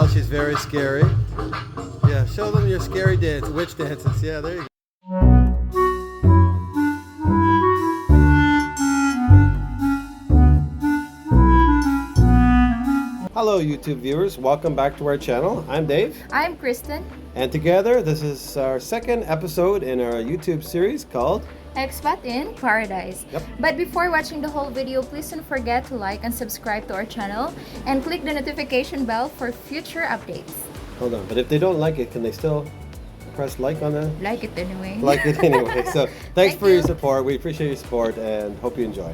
tell she's very scary. Yeah, show them your scary dance, witch dances. Yeah, there you go. Hello YouTube viewers, welcome back to our channel. I'm Dave. I'm Kristen. And together, this is our second episode in our YouTube series called Expat in Paradise. Yep. But before watching the whole video, please don't forget to like and subscribe to our channel and click the notification bell for future updates. Hold on, but if they don't like it, can they still press like on that? Like it anyway. Like it anyway. So thanks Thank for your you. support. We appreciate your support and hope you enjoy.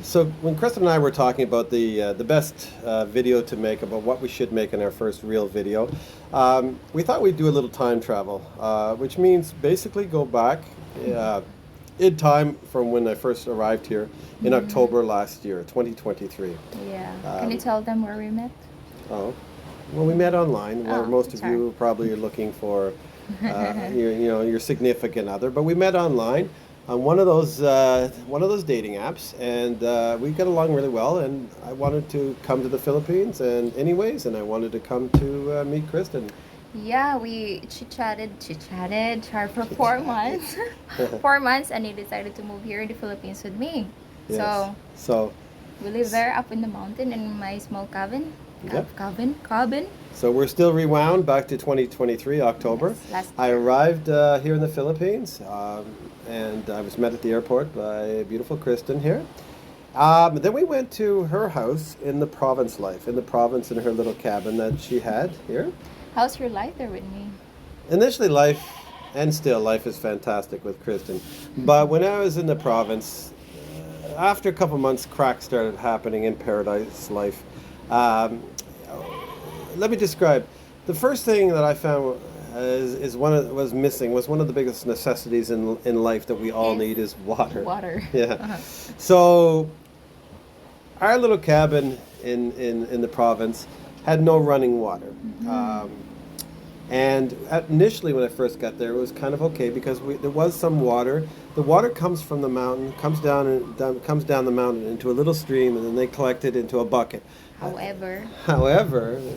So when Kristen and I were talking about the best video to make about what we should make in our first real video, we thought we'd do a little time travel, which means basically go back in time from when I first arrived here in October last year, 2023. Yeah. Can you tell them where we met? Oh, well, we met online, where Oh, most of sorry. you probably are looking for your significant other, but we met online on one of those dating apps, and we got along really well. And I wanted to come to the Philippines, and I wanted to come to meet Kristen. Yeah, we chit-chatted for 4 months. 4 months, and he decided to move here in the Philippines with me. Yes. So We live there up in the mountain in my small cabin. Yep. Cabin. So we're still rewound back to 2023 October. Yes, last I arrived here in the Philippines, and I was met at the airport by beautiful Kristen here. Then we went to her house in the province in her little cabin that she had here. How's your life there with me? Initially, life is fantastic with Kristen. But when I was in the province, after a couple months, cracks started happening in paradise life. Let me describe. The first thing that I found was missing was one of the biggest necessities in life that we all Yes. need is water. Water. Yeah. So our little cabin in the province had no running water. And initially when I first got there, it was kind of okay because there was some water. The water comes from the mountain, comes down the mountain into a little stream, and then they collect it into a bucket. However,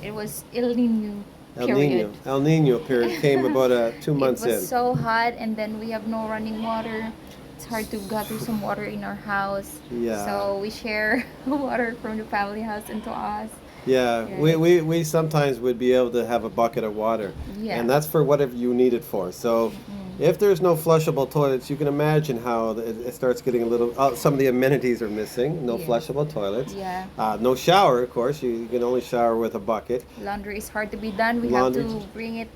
It was El Nino period. El Nino period came about 2 months It was in. so hot, and then we have no running water. It's hard to gather some water in our house. Yeah. So we share water from the family house into us. Yeah, we sometimes would be able to have a bucket of water, Yeah. and that's for whatever you need it for. So if there's no flushable toilets, you can imagine how it starts getting a little, some of the amenities are missing. No Yeah. flushable toilets. Yeah. No shower, of course. You can only shower with a bucket. Laundry is hard to be done. We Laundry- have to bring it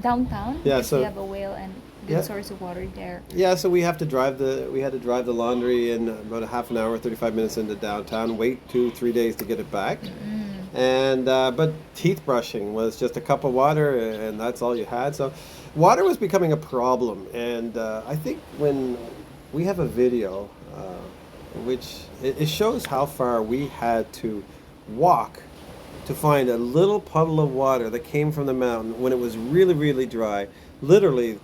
downtown Yeah, because so- we have a well and good Yeah. source of water there. Yeah, so we had to drive the laundry in about a half an hour, 35 minutes into downtown, wait 2-3 days to get it back. And but teeth brushing was just a cup of water, and that's all you had. So water was becoming a problem, and I think when we have a video which it shows how far we had to walk to find a little puddle of water that came from the mountain when it was really, really dry, literally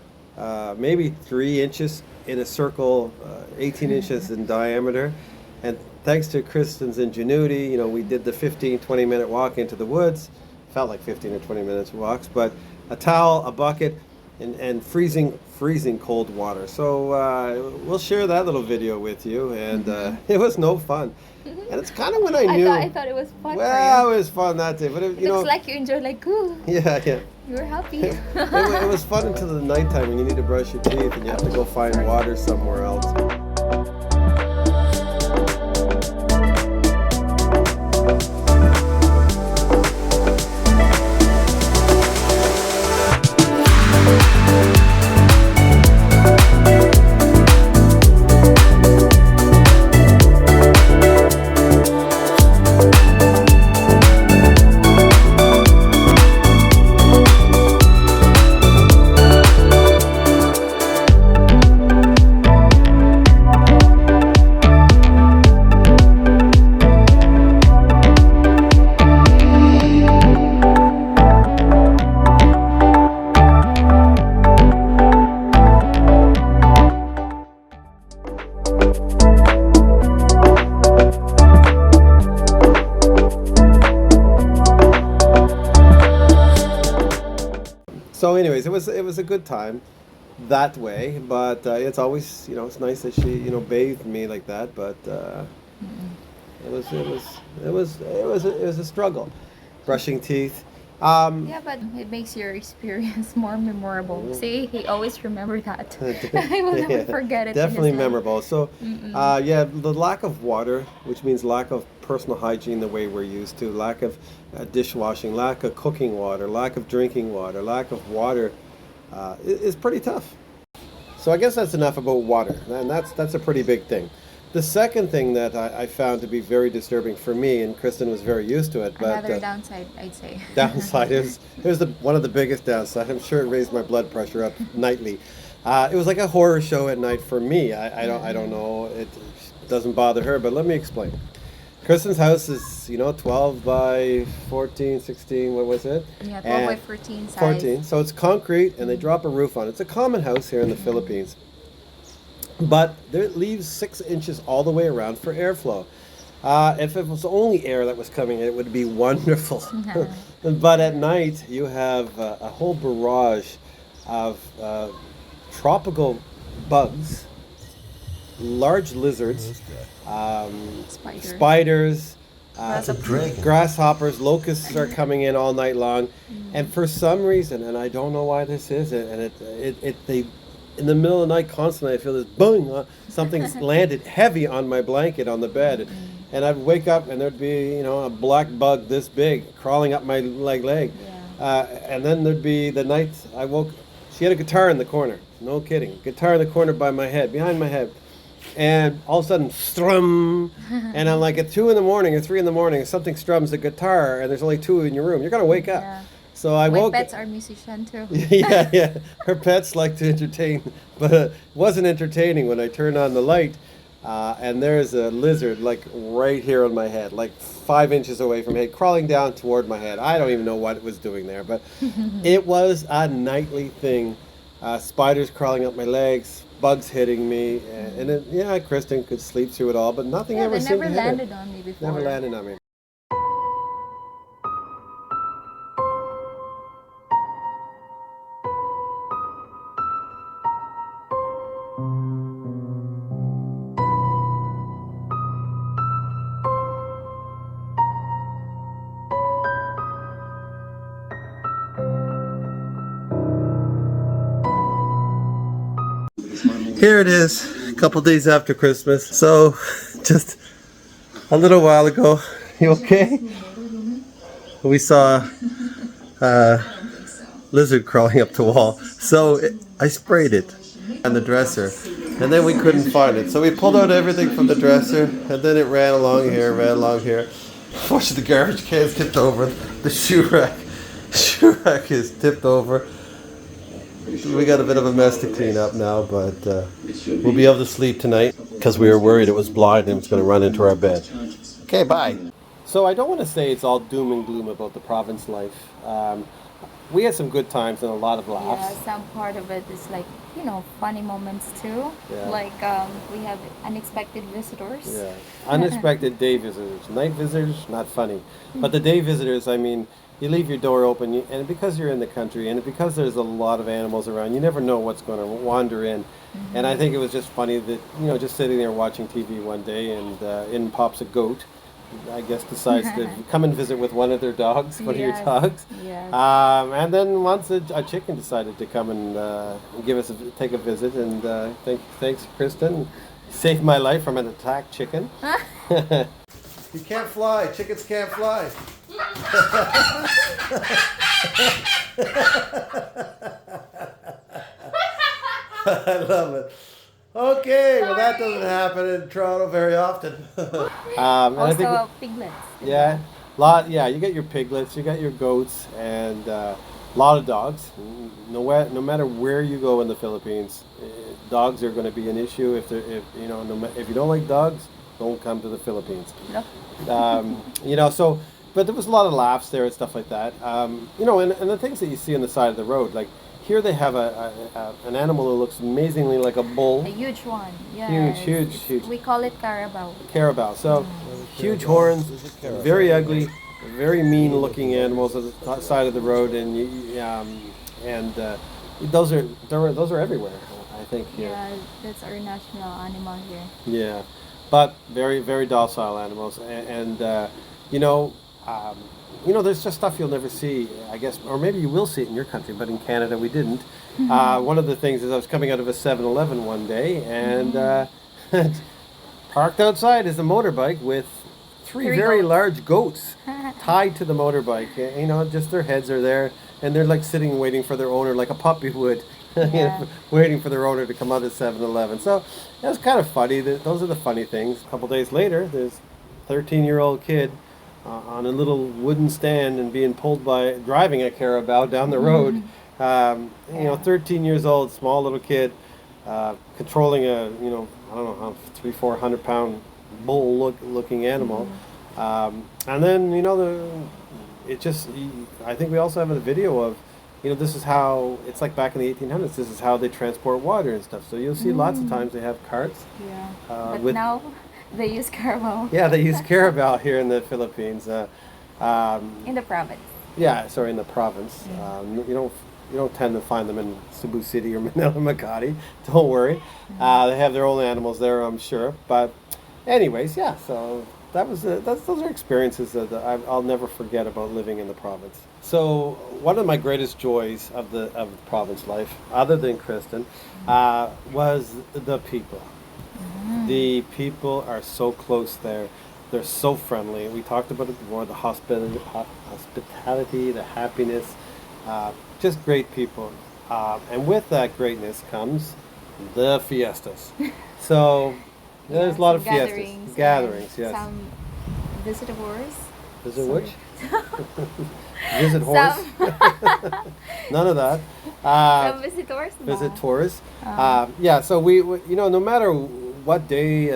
maybe 3 inches in a circle, 18 inches in diameter. And thanks to Kristen's ingenuity, we did the 15-20 minute walk into the woods. Felt like 15 or 20 minutes walks, but a towel, a bucket, and freezing cold water. So we'll share that little video with you, and it was no fun. And it's kind of when I knew. I thought it was fun for Well, you. it was fun that day, but It looks like you enjoyed, like, ooh, yeah. you were happy. It was fun until the nighttime when you need to brush your teeth and you have to go find water somewhere else. So, anyways, it was a good time that way. But it's always, it's nice that she, bathed me like that. But it was a struggle, brushing teeth. Yeah, but it makes your experience more memorable. See, he always remember that. I will never forget it. Definitely memorable. So, yeah, the lack of water, which means lack of personal hygiene the way we're used to, lack of dishwashing, lack of cooking water, lack of drinking water, lack of water is pretty tough. So I guess that's enough about water, and that's a pretty big thing. The second thing that I found to be very disturbing for me, and Kristen was very used to it, but Another downside, I'd say. downside it was one of the biggest downsides. I'm sure it raised my blood pressure up nightly. It was like a horror show at night for me. I don't know. It doesn't bother her, but let me explain. Kristen's house is 12 by 14, 16. What was it? Yeah, 12 by 14 size. 14. So it's concrete, and they drop a roof on it. It's a common house here in the Philippines. But it leaves 6 inches all the way around for airflow. If it was only air that was coming in, it would be wonderful. But at night, you have a whole barrage of tropical bugs, large lizards, spiders, grasshoppers, locusts are coming in all night long. And for some reason, and I don't know why this is, and they in the middle of the night constantly I feel this boom, something's landed heavy on my blanket on the bed, and I'd wake up and there'd be a black bug this big crawling up my leg, and then there'd be the night I woke. She had a guitar in the corner, no kidding, guitar in the corner by my head, behind my head, and all of a sudden strum, and I'm like at 2 in the morning or 3 in the morning, something strums the guitar, and there's only 2 in your room. You're gonna wake up. Yeah. So I woke. My pets are musicians too. yeah. Her pets like to entertain, but it wasn't entertaining when I turned on the light, and there's a lizard like right here on my head, like 5 inches away from my head, crawling down toward my head. I don't even know what it was doing there, but it was a nightly thing. Spiders crawling up my legs, bugs hitting me, and then, Kristen could sleep through it all, but nothing ever they seemed never to hit her. landed on me before. Never landed on me. Here it is, a couple days after Christmas. So, just a little while ago, you okay? We saw a lizard crawling up the wall. So, I sprayed it on the dresser, and then we couldn't find it. So we pulled out everything from the dresser, and then it ran along here. Unfortunately, the garbage can's tipped over. The shoe rack is tipped over. We got a bit of a mess to clean up now, but we'll be able to sleep tonight because we were worried it was blind and it was going to run into our bed. Okay, bye. So I don't want to say it's all doom and gloom about the province life. We had some good times and a lot of laughs. Yeah, some part of it is like, funny moments too. Yeah. Like we have unexpected visitors. Yeah, unexpected day visitors. Night visitors, not funny. But the day visitors, I mean, you leave your door open, and because you're in the country, and because there's a lot of animals around, you never know what's going to wander in. And I think it was just funny that, just sitting there watching TV one day, and in pops a goat. I guess decides to come and visit with one of their dogs, one of your dogs. Yes. And then once a chicken decided to come and take a visit, and thanks, Kristen, saved my life from an attacked chicken. You can't fly. Chickens can't fly. I love it. Okay, well that doesn't happen in Toronto very often. Also piglets. Yeah, you get your piglets, you got your goats, and a lot of dogs. No matter where you go in the Philippines, dogs are going to be an issue. If you don't like dogs, don't come to the Philippines. No. So, but there was a lot of laughs there and stuff like that. And the things that you see on the side of the road, like here they have an animal that looks amazingly like a bull. A huge one. Yeah. Huge. We call it carabao. Carabao. So, huge horns, very ugly, very mean-looking animals on the side of the road, and and those are those are everywhere. I think here. Yeah, that's our national animal here. Yeah, but very very docile animals, and you know. Um, there's just stuff you'll never see, I guess, or maybe you will see it in your country, but in Canada we didn't. One of the things is I was coming out of a 7-Eleven one day, and parked outside is a motorbike with three very goats. large goats tied to the motorbike. Just their heads are there, and they're like sitting waiting for their owner, like a puppy would, Yeah. waiting for their owner to come out of 7-Eleven. So that's kind of funny. Those are the funny things. A couple days later, there's a 13-year-old kid on a little wooden stand and being driving a carabao down the road. 13 years old, small little kid, controlling a, I don't know, 300-400 pound bull looking animal. And then, I think we also have a video of, this is how, it's like back in the 1800s, this is how they transport water and stuff. So you'll see lots of times they have carts. Yeah. But now they use carabao. Yeah, they use carabao here in the Philippines. In the province. Yeah, sorry, in the province. You don't tend to find them in Cebu City or Manila Makati. Don't worry. They have their own animals there, I'm sure. But anyways, yeah, so those are experiences that I'll never forget about living in the province. So one of my greatest joys of the province life, other than Kristen, was the people. The people are so close there. They're so friendly. We talked about it before, the hospitality, the happiness, just great people. And with that greatness comes the fiestas. So there's a lot of fiestas. Gatherings, yes. Some visitors. Visit which? Visit horse? None of that. Some visitors. Visitors. Yeah, so we no matter what day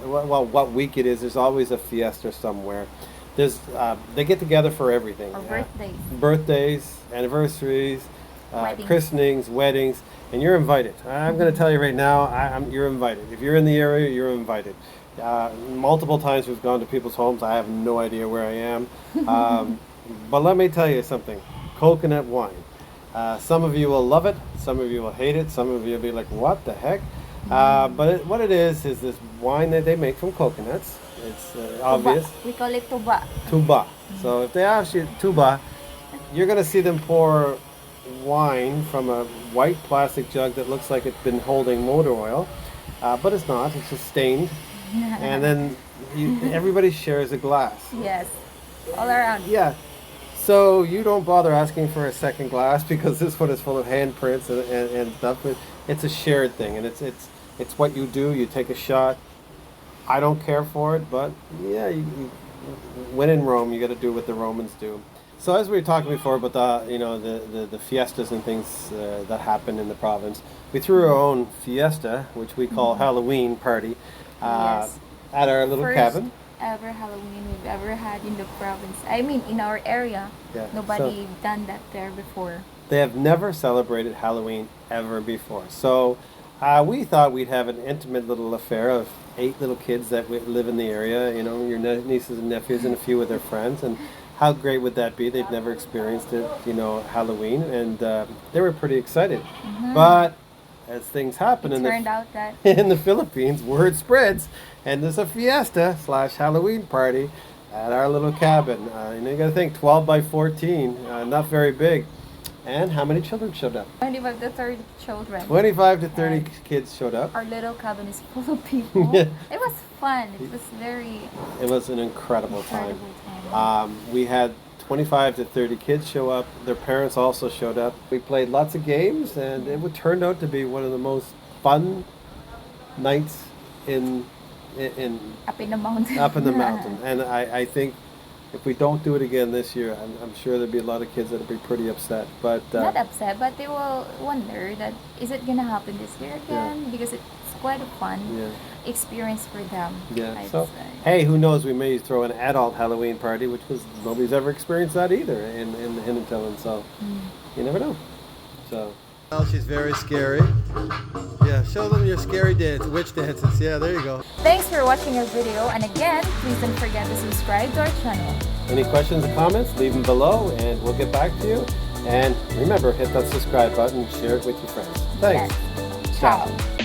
what week it is, there's always a fiesta somewhere. They get together for everything. Or birthdays. Birthdays, anniversaries, Weddings. christenings, weddings, and you're invited. I'm going to tell you right now, you're invited. If you're in the area, you're invited. Multiple times we've gone to people's homes. I have no idea where I am. But let me tell you something. Coconut wine. Some of you will love it. Some of you will hate it. Some of you will be like, what the heck? But what it is this wine that they make from coconuts. It's obvious. We call it tuba. Tuba. So if they ask you tuba, you're going to see them pour wine from a white plastic jug that looks like it's been holding motor oil. But it's not. It's just stained. And then everybody shares a glass. Yes. All around. Yeah. So you don't bother asking for a second glass because this one is full of handprints and stuff. But it's a shared thing, and it's what you do. You take a shot. I don't care for it, but yeah, when in Rome, you got to do what the Romans do. So as we were talking before about the fiestas and things that happen in the province, we threw our own fiesta, which we call Halloween party, Yes. at our little First cabin. ever Halloween we've ever had in the province. I mean, in our area. Yeah, Nobody done that there before. They have never celebrated Halloween ever before. So we thought we'd have an intimate little affair of 8 little kids that live in the area, your nieces and nephews and a few of their friends. And how great would that be? They've never experienced it, Halloween. And they were pretty excited. But as things happen It turned out that in the Philippines, word spreads. And there's a fiesta / Halloween party at our little cabin. You got to think 12 by 14, not very big. And how many children showed up? 25 to 30 children. 25 to 30 kids showed up. Our little cabin is full of people. Yeah. It was fun. It was very It was an incredible time. incredible time. We had 25 to 30 kids show up. Their parents also showed up. We played lots of games, and it turned out to be one of the most fun nights in Up in the mountain. up in the mountain. And I think if we don't do it again this year, I'm sure there'll be a lot of kids that'll be pretty upset. But Not upset, but they will wonder that is it gonna happen this year again? Because it's quite a fun yeah, experience for them. yeah. I'd So say. hey, who knows? We may throw an adult Halloween party, which was nobody's ever experienced that either in Hindentillen. So you never know. So. Well, she's very scary. Yeah, show them your scary witch dances. Yeah, there you go. Thanks for watching our video, and again, please don't forget to subscribe to our channel. Any questions or comments, leave them below and we'll get back to you. And remember, hit that subscribe button, share it with your friends. Thanks. Yes. Ciao.